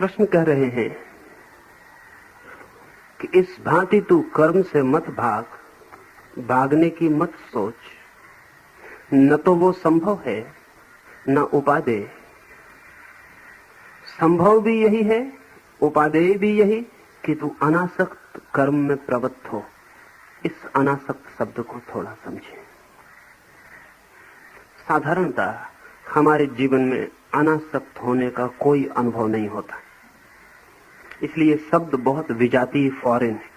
कृष्ण कह रहे हैं कि इस भांति तू कर्म से मत भाग, भागने की मत सोच। न तो वो संभव है न उपादेय। संभव भी यही है, उपादेय भी यही कि तू अनासक्त कर्म में प्रवृत्त हो। इस अनासक्त शब्द को थोड़ा समझे। साधारणतः हमारे जीवन में अनासक्त होने का कोई अनुभव नहीं होता, इसलिए शब्द बहुत विजातीय, फॉरेन है।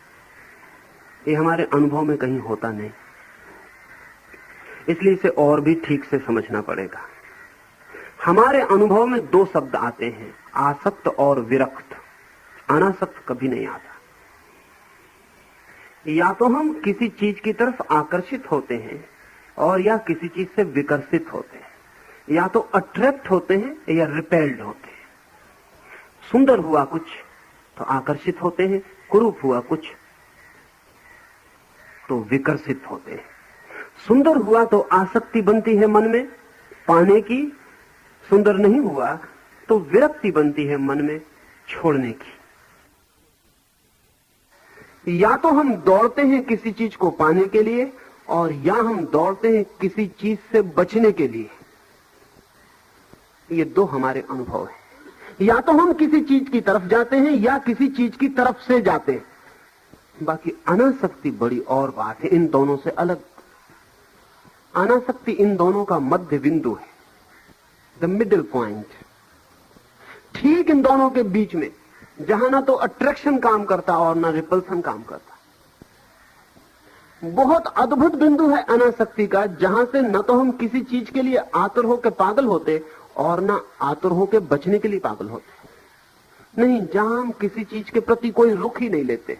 ये हमारे अनुभव में कहीं होता नहीं, इसलिए इसे और भी ठीक से समझना पड़ेगा। हमारे अनुभव में दो शब्द आते हैं, आसक्त और विरक्त। अनासक्त कभी नहीं आता। या तो हम किसी चीज की तरफ आकर्षित होते हैं और या किसी चीज से विकर्षित होते हैं। या तो अट्रैक्ट होते हैं या रिपेल्ड होते हैं। सुंदर हुआ कुछ तो आकर्षित होते हैं, कुरूप हुआ कुछ तो विकर्षित होते हैं। सुंदर हुआ तो आसक्ति बनती है मन में पाने की, सुंदर नहीं हुआ तो विरक्ति बनती है मन में छोड़ने की। या तो हम दौड़ते हैं किसी चीज को पाने के लिए और या हम दौड़ते हैं किसी चीज से बचने के लिए। ये दो हमारे अनुभव हैं। या तो हम किसी चीज की तरफ जाते हैं या किसी चीज की तरफ से जाते हैं। बाकी अनासक्ति बड़ी और बात है, इन दोनों से अलग। अनासक्ति इन दोनों का मध्य बिंदु है, द मिडिल पॉइंट। ठीक इन दोनों के बीच में, जहां ना तो अट्रैक्शन काम करता और ना रिपल्सन काम करता। बहुत अद्भुत बिंदु है अनासक्ति का, जहां से न तो हम किसी चीज के लिए आतुर होकर पागल होते और ना आतुर होकर बचने के लिए पागल होते। नहीं, जहां हम किसी चीज के प्रति कोई रुख ही नहीं लेते,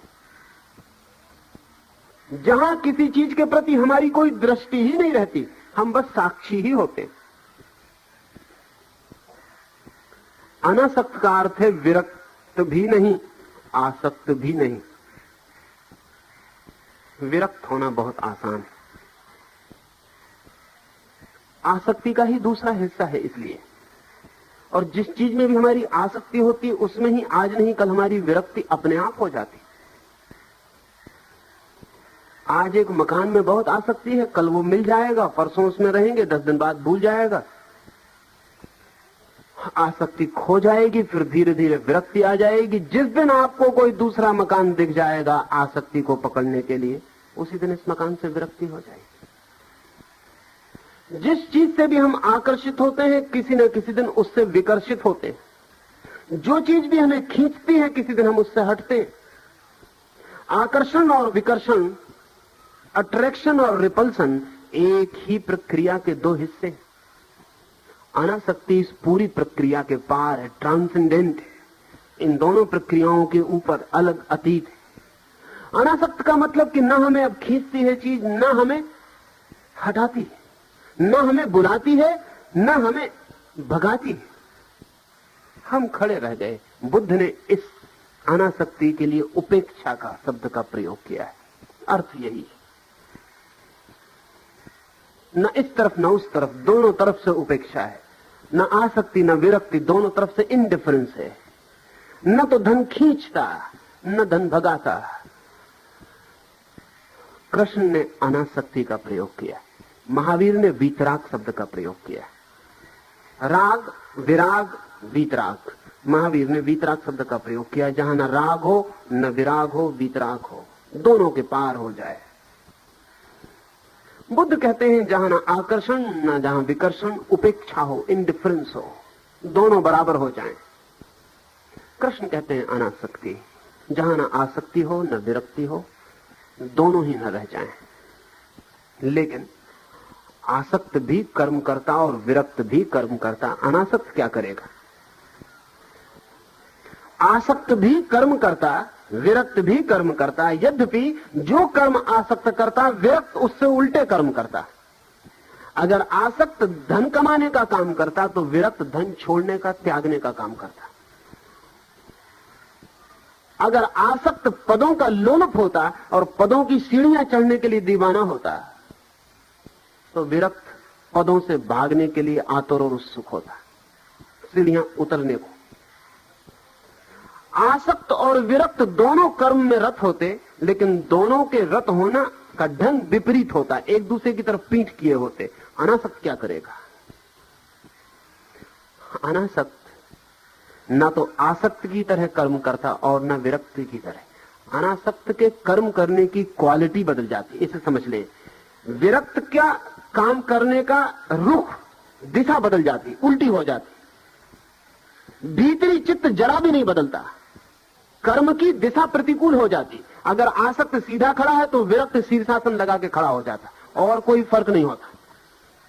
जहां किसी चीज के प्रति हमारी कोई दृष्टि ही नहीं रहती, हम बस साक्षी ही होते। अनासक्त का अर्थ है विरक्त भी नहीं, आसक्त भी नहीं। विरक्त होना बहुत आसान है, आसक्ति का ही दूसरा हिस्सा है इसलिए। और जिस चीज में भी हमारी आसक्ति होती है उसमें ही आज नहीं कल हमारी विरक्ति अपने आप हो जाती। आज एक मकान में बहुत आसक्ति है, कल वो मिल जाएगा, परसों उसमें रहेंगे, 10 दिन बाद भूल जाएगा। आसक्ति खो जाएगी, फिर धीरे धीरे विरक्ति आ जाएगी। जिस दिन आपको कोई दूसरा मकान दिख जाएगा आसक्ति को पकड़ने के लिए, उसी दिन इस मकान से विरक्ति हो जाएगी। जिस चीज से भी हम आकर्षित होते हैं किसी न किसी दिन उससे विकर्षित होते हैं। जो चीज भी हमें खींचती है किसी दिन हम उससे हटते हैं। आकर्षण और विकर्षण, अट्रैक्शन और रिपल्सन एक ही प्रक्रिया के दो हिस्से हैं। अनासक्ति इस पूरी प्रक्रिया के पार है, ट्रांसेंडेंट है, इन दोनों प्रक्रियाओं के ऊपर अलग अतीत है। अनासक्त का मतलब कि ना हमें अब खींचती है चीज, ना हमें हटाती है, ना हमें बुलाती है, ना हमें भगाती है। हम खड़े रह गए। बुद्ध ने इस अनासक्ति के लिए उपेक्षा का शब्द का प्रयोग किया है। अर्थ यही है, न इस तरफ न उस तरफ, दोनों तरफ से उपेक्षा है। न आसक्ति न विरक्ति, दोनों तरफ से इंडिफरेंस है। न तो धन खींचता न धन भगाता। कृष्ण ने अनासक्ति का प्रयोग किया, महावीर ने वीतराग शब्द का प्रयोग किया। राग, विराग, वीतराग। महावीर ने वीतराग शब्द का प्रयोग किया, जहां न राग हो न विराग हो, वीतराग हो, दोनों के पार हो जाए। बुद्ध कहते हैं जहां ना आकर्षण ना जहां विकर्षण, उपेक्षा हो, इंडिफरेंस हो, दोनों बराबर हो जाएं। कृष्ण कहते हैं अनासक्ति, जहां ना आसक्ति हो न विरक्ति हो, दोनों ही न रह जाएं। लेकिन आसक्त भी कर्म करता और विरक्त भी कर्म करता। अनासक्त क्या करेगा? आसक्त भी कर्म करता, विरक्त भी कर्म करता। यद्यपि जो कर्म आसक्त करता, विरक्त उससे उल्टे कर्म करता। अगर आसक्त धन कमाने का काम करता तो विरक्त धन छोड़ने का, त्यागने का काम करता। अगर आसक्त पदों का लोलुप होता और पदों की सीढ़ियां चढ़ने के लिए दीवाना होता तो विरक्त पदों से भागने के लिए आतुर और उत्सुक होता, सीढ़ियां उतरने को। आसक्त और विरक्त दोनों कर्म में रत होते, लेकिन दोनों के रत होना का ढंग विपरीत होता, एक दूसरे की तरफ पीठ किए होते। अनासक्त क्या करेगा? अनासक्त ना तो आसक्त की तरह कर्म करता और ना विरक्त की तरह। अनासक्त के कर्म करने की क्वालिटी बदल जाती, इसे समझ ले। विरक्त क्या काम करने का रुख, दिशा बदल जाती, उल्टी हो जाती। भीतरी चित्त जरा भी नहीं बदलता, कर्म की दिशा प्रतिकूल हो जाती। अगर आसक्त सीधा खड़ा है तो विरक्त शीर्षासन लगा के खड़ा हो जाता, और कोई फर्क नहीं होता।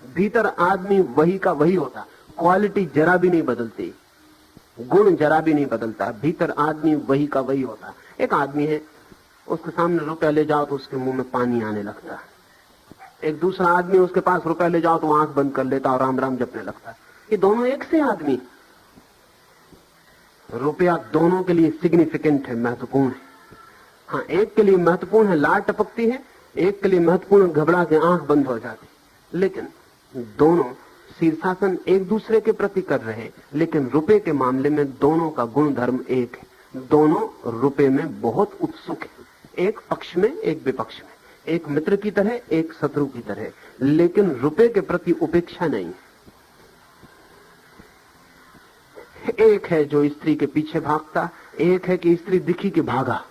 भीतर आदमी वही का वही होता, क्वालिटी जरा भी नहीं बदलती, गुण जरा भी नहीं बदलता, भीतर आदमी वही का वही होता। एक आदमी है, उसके सामने रुपया ले जाओ तो उसके मुंह में पानी आने लगता। एक दूसरा आदमी उसके पास रुपया ले जाओ तो आंख बंद कर लेता और राम राम जपने लगता। ये दोनों एक से आदमी। रुपया दोनों के लिए सिग्निफिकेंट है, महत्वपूर्ण है। हाँ, एक के लिए महत्वपूर्ण है, लार टपकती है, एक के लिए महत्वपूर्ण घबरा के आंख बंद हो जाती। लेकिन दोनों शीर्षासन एक दूसरे के प्रति कर रहे, लेकिन रुपए के मामले में दोनों का गुण धर्म एक है। दोनों रुपए में बहुत उत्सुक है, एक पक्ष में एक विपक्ष में, एक मित्र की तरह एक शत्रु की तरह, लेकिन रुपए के प्रति उपेक्षा नहीं है। एक है जो स्त्री के पीछे भागता, एक है कि स्त्री दिखी कि भागा।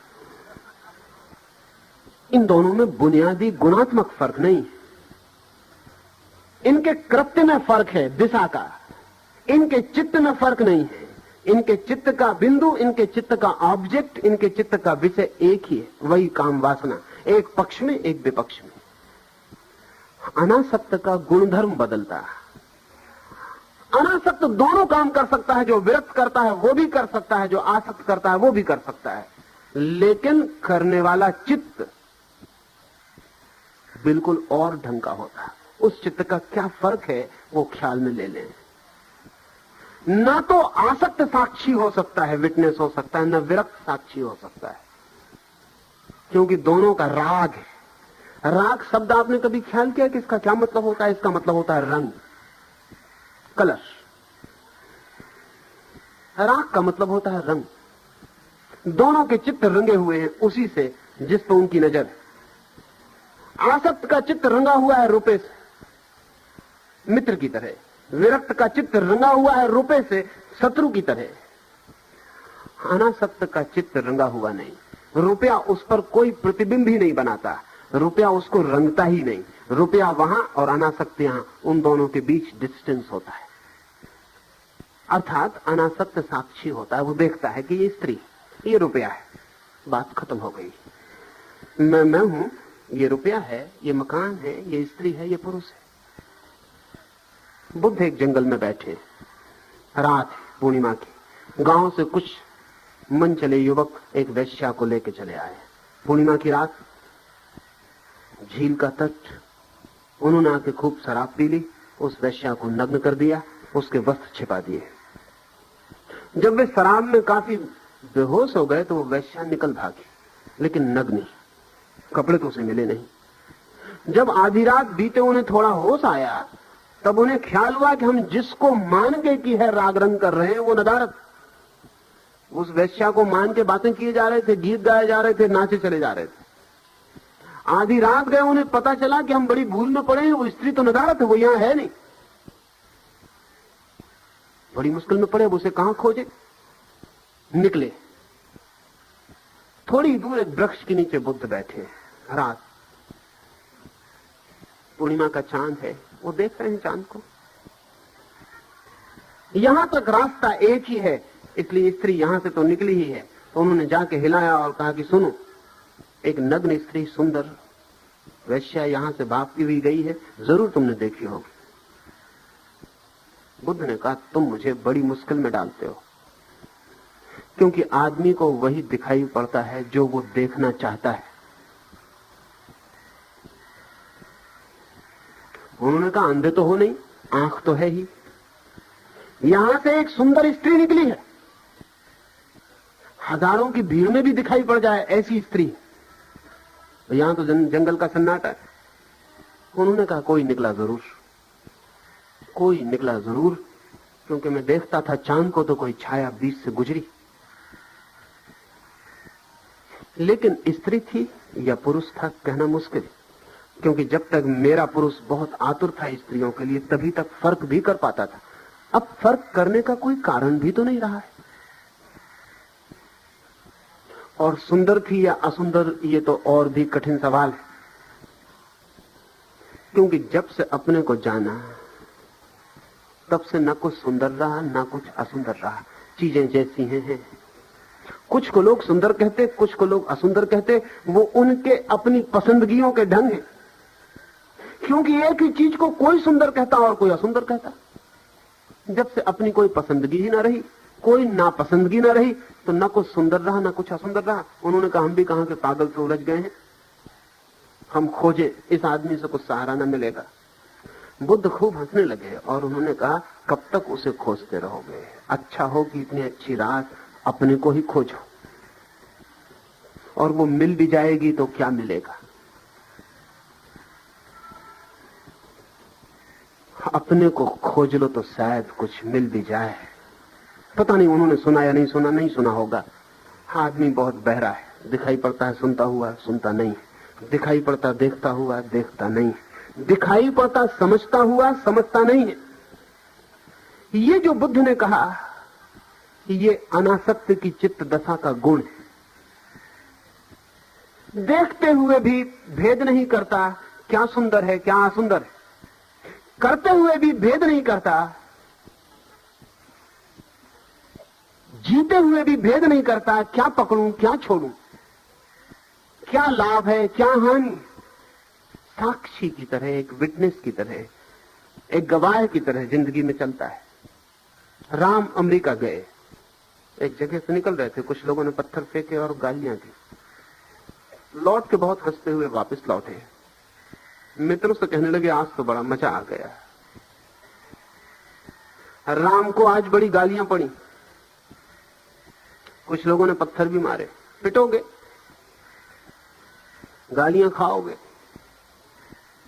इन दोनों में बुनियादी गुणात्मक फर्क नहीं है। इनके कृत्य में फर्क है, दिशा का। इनके चित्त में फर्क नहीं है। इनके चित्त का बिंदु, इनके चित्त का ऑब्जेक्ट, इनके चित्त का विषय एक ही है, वही काम वासना, एक पक्ष में एक विपक्ष में। अनासक्त का गुणधर्म बदलता है। अनासक्त दोनों काम कर सकता है, जो विरक्त करता है वो भी कर सकता है, जो आसक्त करता है वो भी कर सकता है, लेकिन करने वाला चित्त बिल्कुल और ढंग का होता है। उस चित्त का क्या फर्क है वो ख्याल में ले लें। ना तो आसक्त साक्षी हो सकता है, विटनेस हो सकता है, ना विरक्त साक्षी हो सकता है, क्योंकि दोनों का राग है। राग शब्द आपने कभी ख्याल किया कि इसका क्या मतलब होता है? इसका मतलब होता है रंग, कलर। राग का मतलब होता है रंग। दोनों के चित्त रंगे हुए हैं उसी से जिस पर उनकी नजर है। आसक्त का चित्त रंगा हुआ है रुपए से, मित्र की तरह। विरक्त का चित्त रंगा हुआ है रुपए से, शत्रु की तरह। अनासक्त का चित्त रंगा हुआ नहीं। रुपया उस पर कोई प्रतिबिंब ही नहीं बनाता, रुपया उसको रंगता ही नहीं। रुपया वहां और अनासक्त यहां, उन दोनों के बीच डिस्टेंस होता है। अर्थात अनासक्त साक्षी होता है, वो देखता है कि ये स्त्री, ये रुपया है, बात खत्म हो गई। मैं हूं, ये रुपया है, ये मकान है, ये स्त्री है, ये पुरुष है। बुद्ध एक जंगल में बैठे, रात पूर्णिमा की। गांव से कुछ मन चले युवक एक वेश्या को लेकर चले आए। पूर्णिमा की रात, झील का तट। उन्होंने आके खूब शराब पी ली, उस वेश्या को नग्न कर दिया, उसके वस्त्र छिपा दिए। जब वे शराब में काफी बेहोश हो गए तो वो वेश्या निकल भागी, लेकिन नग्न, कपड़े तो उसे मिले नहीं। जब आधी रात बीते उन्हें थोड़ा होश आया, तब उन्हें ख्याल हुआ कि हम जिसको मान के की है राग रंग कर रहे हैं वो नदारत। उस वेश्या को मान के बातें किए जा रहे थे, गीत गाए जा रहे थे, नाचे चले जा रहे थे। आधी रात गए, उन्हें पता चला कि हम बड़ी भूल में पड़े हैं, वो स्त्री तो नदारत है, वो यहां है नहीं। बड़ी मुश्किल में पड़े, अब उसे कहां खोजे। निकले, थोड़ी दूर एक वृक्ष के नीचे बुद्ध बैठे। रात, पूर्णिमा का चांद है, वो देख रहे हैं चांद को। यहां तक रास्ता एक ही है, इसलिए स्त्री यहां से तो निकली ही है। तो उन्होंने जाके हिलाया और कहा कि सुनो, एक नग्न स्त्री, सुंदर वेश्या यहां से भागती हुई गई है, जरूर तुमने देखी होगी। बुद्ध ने कहा, तुम मुझे बड़ी मुश्किल में डालते हो, क्योंकि आदमी को वही दिखाई पड़ता है जो वो देखना चाहता है। उन्होंने कहा, अंधे तो हो नहीं, आंख तो है ही। यहां से एक सुंदर स्त्री निकली है, हजारों की भीड़ में भी दिखाई पड़ जाए ऐसी स्त्री। यहां तो जंगल का सन्नाटा है। उन्होंने कहा, कोई निकला जरूर, कोई निकला जरूर, क्योंकि मैं देखता था चांद को तो कोई छाया बीच से गुजरी। लेकिन स्त्री थी या पुरुष था कहना मुश्किल, क्योंकि जब तक मेरा पुरुष बहुत आतुर था स्त्रियों के लिए तभी तक फर्क भी कर पाता था। अब फर्क करने का कोई कारण भी तो नहीं रहा है। और सुंदर थी या असुंदर, ये तो और भी कठिन सवाल है, क्योंकि जब से अपने को जाना तब से न कुछ सुंदर रहा न कुछ असुंदर रहा, चीजें जैसी हैं। कुछ को लोग सुंदर कहते, कुछ को लोग असुंदर कहते, वो उनके अपनी पसंदगियों के ढंग है, क्योंकि एक ही चीज को कोई सुंदर कहता और कोई असुंदर कहता। जब से अपनी कोई पसंदगी ही ना रही, कोई नापसंदगी ना रही, तो न कुछ सुंदर रहा न कुछ असुंदर रहा। उन्होंने कहा हम भी कहां के पागल से उलझ गए हैं, हम खोजे, इस आदमी से कुछ सहारा न मिलेगा। बुद्ध खूब हंसने लगे और उन्होंने कहा कब तक उसे खोजते रहोगे, अच्छा हो कि इतनी अच्छी रात अपने को ही खोजो, और वो मिल भी जाएगी तो क्या मिलेगा। अपने को खोज लो तो शायद कुछ मिल भी जाए। पता नहीं उन्होंने सुना या नहीं सुना, नहीं सुना होगा। आदमी बहुत बहरा है, दिखाई पड़ता है सुनता हुआ सुनता नहीं, दिखाई पड़ता देखता हुआ देखता नहीं, दिखाई पड़ता समझता हुआ समझता नहीं है। ये जो बुद्ध ने कहा ये अनासक्त की चित्त दशा का गुण है। देखते हुए भी भेद नहीं करता क्या सुंदर है क्या असुंदर है, करते हुए भी भेद नहीं करता, जीते हुए भी भेद नहीं करता क्या पकड़ूं क्या छोड़ूं, क्या लाभ है क्या हानि। साक्षी की तरह, एक विटनेस की तरह, एक गवाह की तरह जिंदगी में चलता है। राम अमेरिका गए, एक जगह से निकल रहे थे, कुछ लोगों ने पत्थर फेंके और गालियां दी, लौट के बहुत हंसते हुए वापस लौटे। मित्रों से कहने लगे आज तो बड़ा मजा आ गया, राम को आज बड़ी गालियां पड़ी, कुछ लोगों ने पत्थर भी मारे, पिटोगे गालियां खाओगे।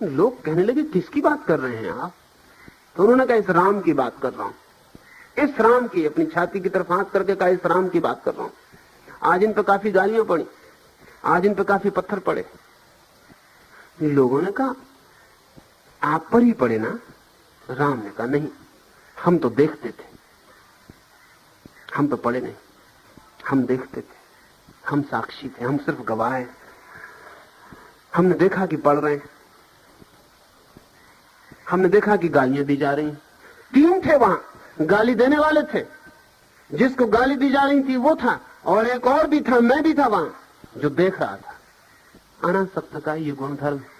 लोग कहने लगे किसकी बात कर रहे हैं आप? तो उन्होंने कहा इस राम की बात कर रहा हूं, इस राम की, अपनी छाती की तरफ हाथ करके कहा इस राम की बात कर रहा हूं। आज इन पर काफी गालियां पड़ी, आज इन पर काफी पत्थर पड़े। लोगों ने कहा आप पर ही पड़े ना? राम ने कहा नहीं, हम तो देखते थे, हम तो पड़े नहीं, हम देखते थे, हम साक्षी थे, हम सिर्फ गवाह हैं। हमने देखा कि पढ़ रहे हैं, हमने देखा कि गालियां दी जा रही हैं। 3 थे वहां, गाली देने वाले थे, जिसको गाली दी जा रही थी वो था, और एक और भी था, मैं भी था वहां जो देख रहा था। अनासक्त का ये गुणधर्म है।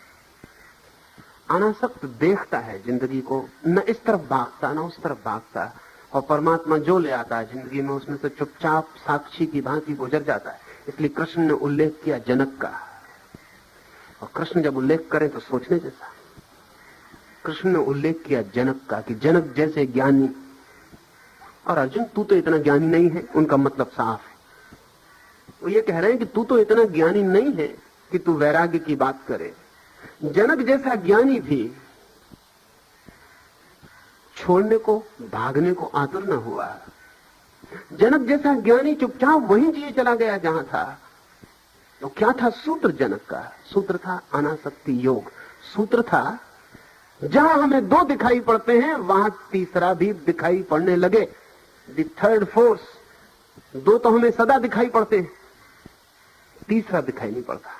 अनासक्त देखता है जिंदगी को, न इस तरफ भागता न उस तरफ भागता, और परमात्मा जो ले आता है जिंदगी में उसमें से चुपचाप साक्षी की भांति गुजर जाता है। इसलिए कृष्ण ने उल्लेख किया जनक का, और कृष्ण जब उल्लेख करें तो सोचने जैसा। कृष्ण ने उल्लेख किया जनक का कि जनक जैसे ज्ञानी, और अर्जुन तू तो इतना ज्ञानी नहीं है, उनका मतलब साफ है। वो ये कह रहे हैं कि तू तो इतना ज्ञानी नहीं है कि तू वैराग्य की बात करे। जनक जैसा ज्ञानी भी छोड़ने को भागने को आतुर न हुआ। जनक जैसा ज्ञानी चुपचाप वहीं जिए चला गया जहां था। तो क्या था सूत्र जनक का? सूत्र था अनासक्ति योग। सूत्र था जहां हमें 2 दिखाई पड़ते हैं वहां तीसरा भी दिखाई पड़ने लगे। The third force. 2 तो हमें सदा दिखाई पड़ते हैं, तीसरा दिखाई नहीं पड़ता।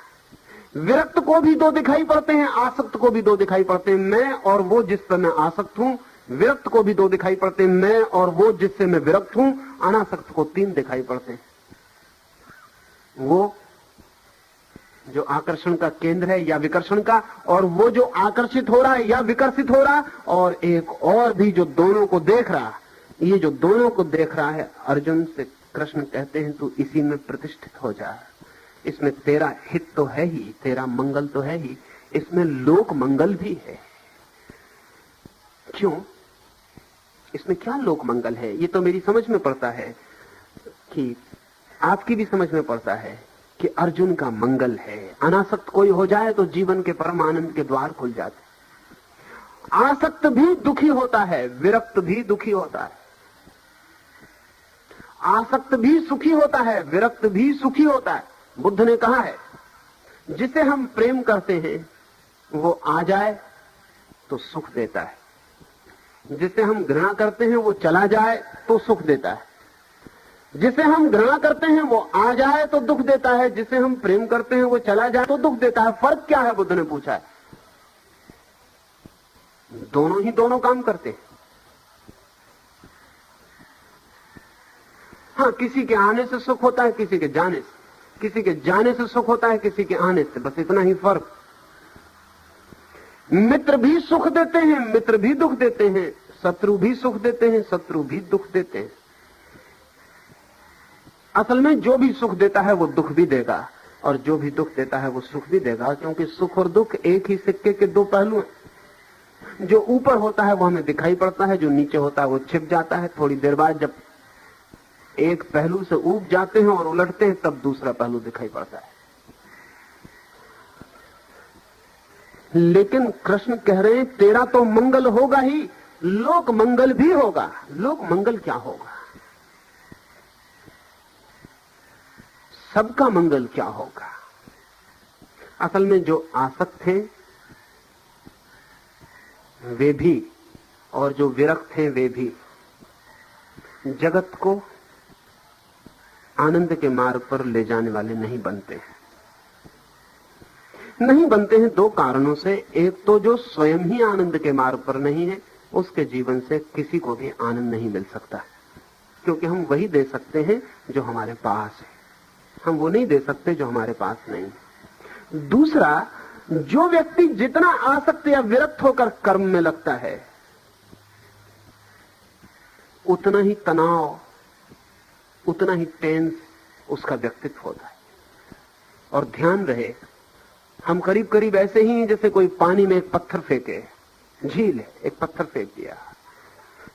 विरक्त को भी 2 दिखाई पड़ते हैं, आसक्त को भी 2 दिखाई पड़ते हैं, मैं और वो जिस पर मैं आसक्त हूं। विरक्त को भी 2 दिखाई पड़ते हैं, मैं और वो जिससे मैं विरक्त हूं। अनासक्त को 3 दिखाई पड़ते हैं, वो जो आकर्षण का केंद्र है या विकर्षण का, और वो जो आकर्षित हो रहा है या विकर्षित हो रहा, और एक और भी जो दोनों को देख रहा। ये जो दोनों को देख रहा है, अर्जुन से कृष्ण कहते हैं तू इसी में प्रतिष्ठित हो जा, इसमें तेरा हित तो है ही, तेरा मंगल तो है ही, इसमें लोक मंगल भी है। क्यों? इसमें क्या लोक मंगल है? ये तो मेरी समझ में पड़ता है कि आपकी भी समझ में पड़ता है कि अर्जुन का मंगल है। अनासक्त कोई हो जाए तो जीवन के परम आनंद के द्वार खुल जाते। आसक्त भी दुखी होता है, विरक्त भी दुखी होता है, आसक्त भी सुखी होता है, विरक्त भी सुखी होता है। बुद्ध ने कहा है, जिसे हम प्रेम करते हैं वो आ जाए तो सुख देता है, जिसे हम घृणा करते हैं वो चला जाए तो सुख देता है। जिसे हम घृणा करते हैं वो आ जाए तो दुख देता है, जिसे हम प्रेम करते हैं वो चला जाए तो दुख देता है। फर्क क्या है? बुद्ध ने पूछा है। दोनों ही दोनों काम करते हैं। हाँ, किसी के आने से सुख होता है, किसी के जाने से। किसी के जाने से सुख होता है, किसी के आने से, बस इतना ही फर्क। मित्र भी सुख देते हैं, मित्र भी दुख देते हैं, शत्रु भी सुख देते हैं, शत्रु भी दुख देते हैं। असल में जो भी सुख देता है वो दुख भी देगा, और जो भी दुख देता है वो सुख भी देगा, क्योंकि सुख और दुख एक ही सिक्के के दो पहलू हैं। जो ऊपर होता है वो हमें दिखाई पड़ता है, जो नीचे होता है वो छिप जाता है। थोड़ी देर बाद जब एक पहलू से ऊब जाते हैं और उलटते हैं तब दूसरा पहलू दिखाई पड़ता है। लेकिन कृष्ण कह रहे हैं तेरा तो मंगल होगा ही, लोक मंगल भी होगा। लोक मंगल क्या होगा? सबका मंगल क्या होगा? असल में जो आसक्त हैं वे भी, और जो विरक्त हैं वे भी, जगत को आनंद के मार्ग पर ले जाने वाले नहीं बनते हैं। नहीं बनते हैं दो कारणों से। एक तो जो स्वयं ही आनंद के मार्ग पर नहीं है, उसके जीवन से किसी को भी आनंद नहीं मिल सकता, क्योंकि हम वही दे सकते हैं जो हमारे पास है, हम वो नहीं दे सकते जो हमारे पास नहीं है। दूसरा, जो व्यक्ति जितना आसक्त या विरक्त होकर कर्म में लगता है, उतना ही तनाव, उतना ही टेंस उसका व्यक्तित्व होता है। और ध्यान रहे, हम करीब करीब ऐसे ही हैं जैसे कोई पानी में एक पत्थर फेंके। झील है, एक पत्थर फेंक दिया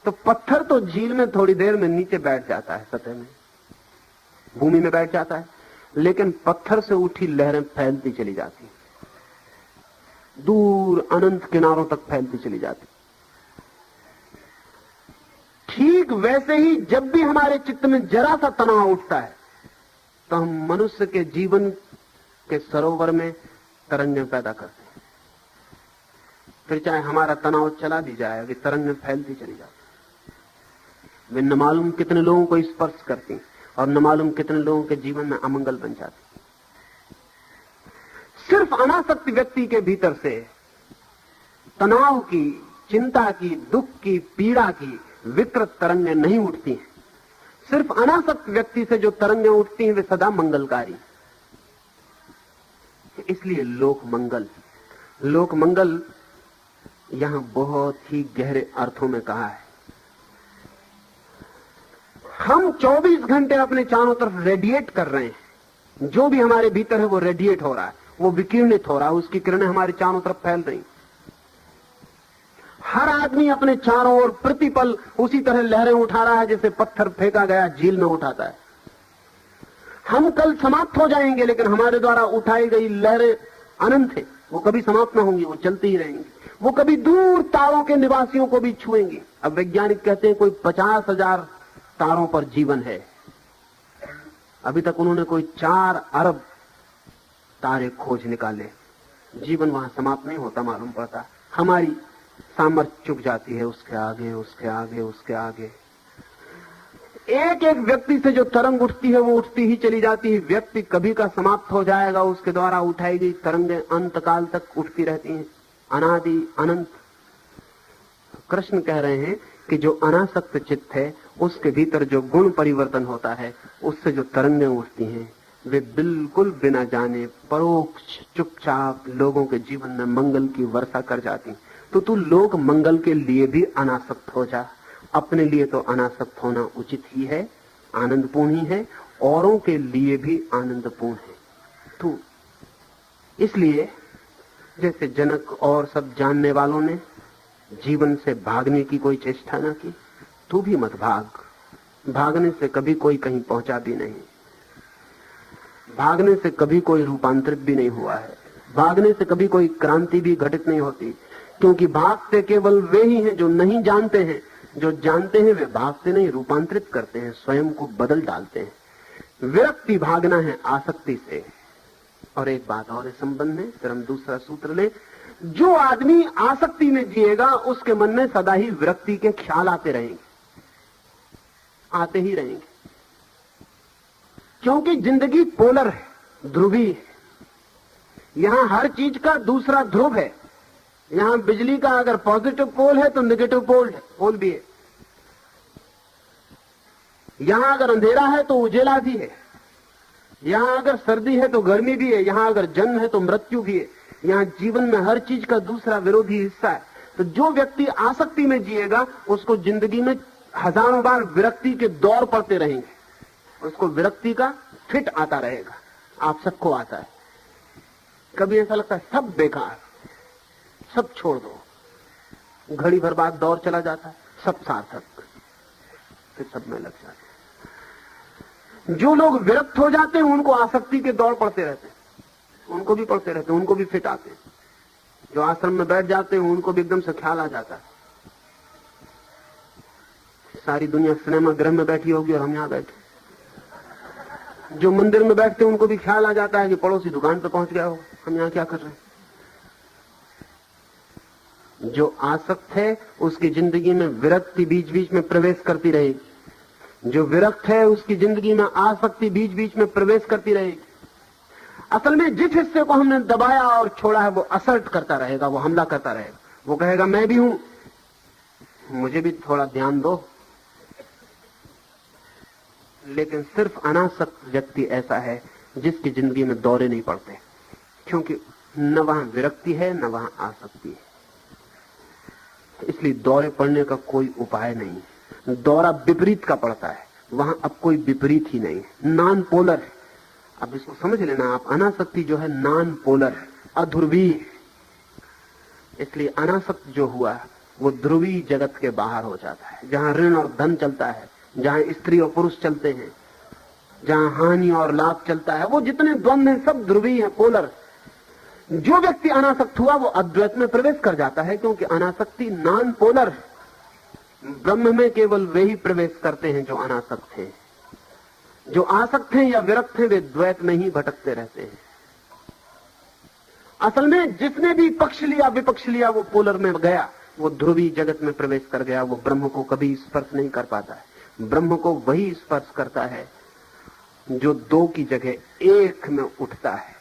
तो पत्थर तो झील में थोड़ी देर में नीचे बैठ जाता है, सतह में, भूमि में बैठ जाता है, लेकिन पत्थर से उठी लहरें फैलती चली जाती, दूर अनंत किनारों तक फैलती चली जाती। ठीक वैसे ही जब भी हमारे चित्त में जरा सा तनाव उठता है तो हम मनुष्य के जीवन के सरोवर में तरंगें पैदा करते हैं। फिर चाहे हमारा तनाव चला भी जाए, वे तरंगें फैलती चली जाती, वे न मालूम कितने लोगों को स्पर्श करती और न मालूम कितने लोगों के जीवन में अमंगल बन जाती। सिर्फ अनासक्त व्यक्ति के भीतर से तनाव की, चिंता की, दुख की, पीड़ा की विकृत तरंगें नहीं उठती हैं। सिर्फ अनासक्त व्यक्ति से जो तरंगें उठती हैं वे सदा मंगलकारी। इसलिए लोक मंगल, लोक मंगल यहां बहुत ही गहरे अर्थों में कहा है। हम 24 घंटे अपने चारों तरफ रेडिएट कर रहे हैं, जो भी हमारे भीतर है वो रेडिएट हो रहा है, वो विकिरणित हो रहा है, उसकी किरणें हमारे चारों तरफ फैल रही। हर आदमी अपने चारों ओर प्रतिपल उसी तरह लहरें उठा रहा है जैसे पत्थर फेंका गया झील में उठाता है। हम कल समाप्त हो जाएंगे, लेकिन हमारे द्वारा उठाई गई लहरें अनंत है, वो कभी समाप्त ना होंगी, वो चलती ही रहेंगी। वो कभी दूर तारों के निवासियों को भी छुएंगी। अब वैज्ञानिक कहते हैं कोई 50,000 तारों पर जीवन है। अभी तक उन्होंने कोई 4 अरब तारे खोज निकाले। जीवन वहां समाप्त नहीं होता मालूम पड़ता। हमारी सामर्थ्य चुक जाती है उसके आगे, उसके आगे, उसके आगे। एक एक व्यक्ति से जो तरंग उठती है वो उठती ही चली जाती है। व्यक्ति कभी का समाप्त हो जाएगा, उसके द्वारा उठाई गई तरंगें अंतकाल तक उठती रहती हैं, अनादि अनंत। कृष्ण कह रहे हैं कि जो अनासक्त चित्त है उसके भीतर जो गुण परिवर्तन होता है, उससे जो तरंगें उठती हैं वे बिल्कुल बिना जाने परोक्ष चुपचाप लोगों के जीवन में मंगल की वर्षा कर जाती। तो तू लोक मंगल के लिए भी अनासक्त हो जा। अपने लिए तो अनासक्त होना उचित ही है, आनंदपूर्ण ही है, औरों के लिए भी आनंदपूर्ण है तू। इसलिए जैसे जनक और सब जानने वालों ने जीवन से भागने की कोई चेष्टा न की, तू भी मत भाग। भागने से कभी कोई कहीं पहुंचा भी नहीं, भागने से कभी कोई रूपांतरित भी नहीं हुआ है, भागने से कभी कोई क्रांति भी घटित नहीं होती। क्योंकि भागते केवल वे ही हैं जो नहीं जानते हैं, जो जानते हैं वे भागते नहीं, रूपांतरित करते हैं, स्वयं को बदल डालते हैं। विरक्ति भागना है आसक्ति से। और एक बात और इस संबंध में, फिर हम दूसरा सूत्र ले। जो आदमी आसक्ति में जिएगा उसके मन में सदा ही विरक्ति के ख्याल आते रहेंगे, आते ही रहेंगे, क्योंकि जिंदगी पोलर है, ध्रुवी है। यहां हर चीज का दूसरा ध्रुव है। यहां बिजली का अगर पॉजिटिव पोल है तो नेगेटिव पोल भी है। यहां अगर अंधेरा है तो उजेला भी है। यहां अगर सर्दी है तो गर्मी भी है। यहां अगर जन्म है तो मृत्यु भी है। यहां जीवन में हर चीज का दूसरा विरोधी हिस्सा है। तो जो व्यक्ति आसक्ति में जिएगा उसको जिंदगी में हजारों बार विरक्ति के दौर पड़ते रहेंगे, उसको विरक्ति का फिट आता रहेगा। आप सबको आता है। कभी ऐसा लगता है सब बेकार, सब छोड़ दो, घड़ी भर बाद दौर चला जाता है, सब सार्थक, फिर सब में लग जाते हैं। जो लोग विरक्त हो जाते हैं उनको आसक्ति के दौर पड़ते रहते हैं, उनको भी पड़ते रहते हैं, उनको भी फिट आते हैं। जो आश्रम में बैठ जाते हैं उनको भी एकदम से ख्याल आ जाता है सारी दुनिया सिनेमा गृह में बैठी होगी और हम यहां बैठे। जो मंदिर में बैठते हैं उनको भी ख्याल आ जाता है कि पड़ोसी दुकान पे पहुंच गया हो, हम यहां क्या कर रहे हैं। जो आसक्त है उसकी जिंदगी में विरक्ति बीच बीच में प्रवेश करती रहेगी। जो विरक्त है उसकी जिंदगी में आसक्ति बीच बीच में प्रवेश करती रहेगी। असल में जिस हिस्से को हमने दबाया और छोड़ा है वो असर्ट करता रहेगा, वो हमला करता रहेगा। वो कहेगा मैं भी हूं, मुझे भी थोड़ा ध्यान दो। लेकिन सिर्फ अनासक्त व्यक्ति ऐसा है जिसकी जिंदगी में दौरे नहीं पड़ते, क्योंकि न वहां विरक्ति है न वहां आसक्ति है। इसलिए दौरे पड़ने का कोई उपाय नहीं। दौरा विपरीत का पड़ता है, वहां अब कोई विपरीत ही नहीं है, नॉन पोलर है। अब इसको समझ लेना आप, अनासक्ति जो है नॉन पोलर है, अध्रुवी है। इसलिए अनासक्त जो हुआ वो ध्रुवी जगत के बाहर हो जाता है, जहां ऋण और धन चलता है, जहां स्त्री और पुरुष चलते हैं, जहां हानि और लाभ चलता है, वो जितने द्वंद्व हैं सब ध्रुवी हैं, पोलर। जो व्यक्ति अनासक्त हुआ वो अद्वैत में प्रवेश कर जाता है, क्योंकि अनासक्ति नॉन पोलर है। ब्रह्म में केवल वे ही प्रवेश करते हैं जो अनासक्त हैं। जो आसक्त हैं या विरक्त हैं वे द्वैत में ही भटकते रहते हैं। असल में जिसने भी पक्ष लिया विपक्ष लिया वो पोलर में गया, वो ध्रुवी जगत में प्रवेश कर गया। वो ब्रह्म को कभी स्पर्श नहीं कर पाता है। ब्रह्म को वही स्पर्श करता है जो दो की जगह एक में उठता है।